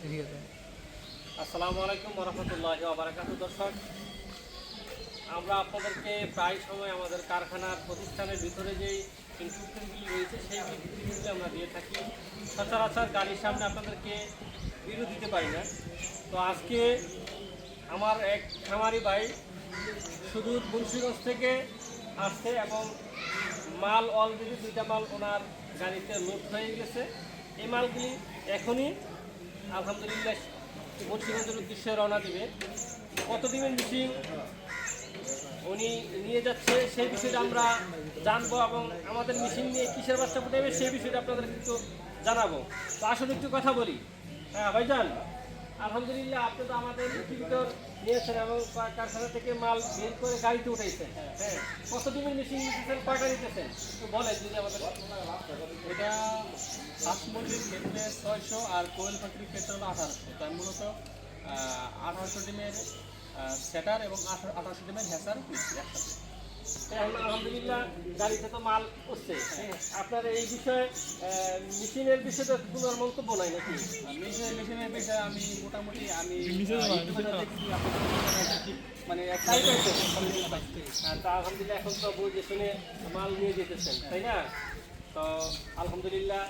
আসসালামু আলাইকুম ওরহমতুল্লাহি ওয়া বারাকাতুহু। দর্শক, আমরা আপনাদেরকে প্রায় সময় আমাদের কারখানার প্রতিষ্ঠানের ভিতরে যেই ইনস্ট্রুমেন্টগুলি রয়েছে সেই ইনস্ট্রুমেন্টগুলি আমরা দিয়ে থাকি। সচরাচর গাড়ির সামনে আপনাদেরকে ভিডিও দিতে পারি না। তো আজকে আমার এক খামারি ভাই সুদূর মুন্সিগঞ্জ থেকে আসছে এবং মাল অলরেডি 2টা মাল ওনার গাড়িতে লোড হয়ে গেছে। এই মালগুলি এখনই আলহামদুলিল্লাহ মুন্সিগঞ্জের উদ্দেশ্যে রওনা দিবে। কত দিনের মিটিং উনি নিয়ে যাচ্ছে সেই বিষয়টা আমরা জানবো এবং আমাদের মেশিন নিয়ে কিসের বাচ্চা ফুটাবে সেই বিষয়টা আপনাদের কিন্তু জানাবো। তো আসলে একটু কথা বলি। হ্যাঁ ভাইজান, আলহামদুলিল্লাহ আপনি তো আমাদের ভিতর নিয়েছেন এবং কারখানা থেকে মাল বের করে গাড়িতে উঠাইছেন। হ্যাঁ, কত দিনের মেশিন নিতেছেন, কয়টা নিতেছেন একটু বলেন যদি আমাদের। এটা হাঁস মুরগির ক্ষেত্রে 600 আর কোয়েল পাখির ক্ষেত্রে হলো 1800। তাই মূলত 1800 ডিমের সেটার এবং 1800 ডিমের হ্যাসার একসাথে। আলহামদুলিল্লাহ গাড়িতে তো মাল উঠছে। আপনার এই বিষয়ে মেশিনের বিষয়ে তো কোনো আর মন্তব্য নাই নাকি? মেশিনের বিষয়ে আমি মোটামুটি মানে তা আলহামদুলিল্লাহ এখন তো বুঝে শুনে মাল নিয়ে যেতেছেন, তাই না? তো আলহামদুলিল্লাহ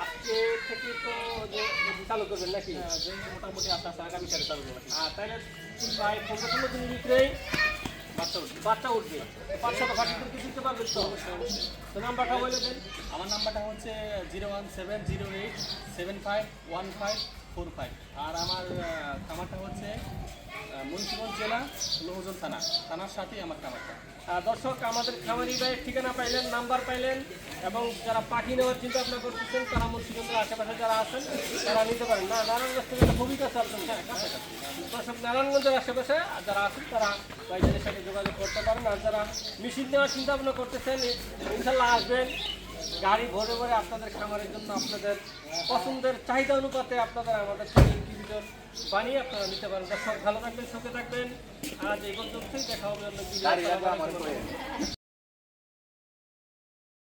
আজকে থেকে তো যে চালু করবেন নাকি? মোটামুটি আস্তে আস্তে আগামীকালে চালু করবো। তাহলে প্রায় 15-16 দিনের ভিতরেই বাচ্চা উঠবে। বাচ্চা তো বাচ্চা করতে দিতে পারবেন তো নাম্বারটা বলে দেন। আমার নাম্বারটা হচ্ছে 01708751545। আর আমার খামারটা হচ্ছে মুন্সিগঞ্জ জেলা লোহজন থানার সাথেই আমার খামারটা। দর্শক, আমাদের খামারি ভাইয়ের ঠিকানা পাইলেন, নাম্বার পাইলেন এবং যারা পাখি নেওয়ার চিন্তা ভাবনা করতেছেন তারা মুন্সিগঞ্জের আশেপাশে যারা আছেন তারা নিতে পারেন। না, নারায়ণগঞ্জ থেকে খুবই কাছে আপনার। দর্শক, নারায়ণগঞ্জের আশেপাশে যারা আছেন তারা ভাইজানের সাথে যোগাযোগ করতে পারেন। আর যারা মেশিন নেওয়ার চিন্তা ভাবনা করতেছেন ইনশাল্লাহ আসবেন। গাড়ি ভরে ভরে আপনাদের খামারের জন্য আপনাদের পছন্দের চাহিদা অনুপাতে আপনাদের আমাদের ইনকিউবেটর বানিয়ে আপনারা নিতে পারেন। দর্শক, ভালো থাকবেন, সুখে থাকবেন। আজ এই পর্যন্তই, দেখা হবে অন্য ভিডিও।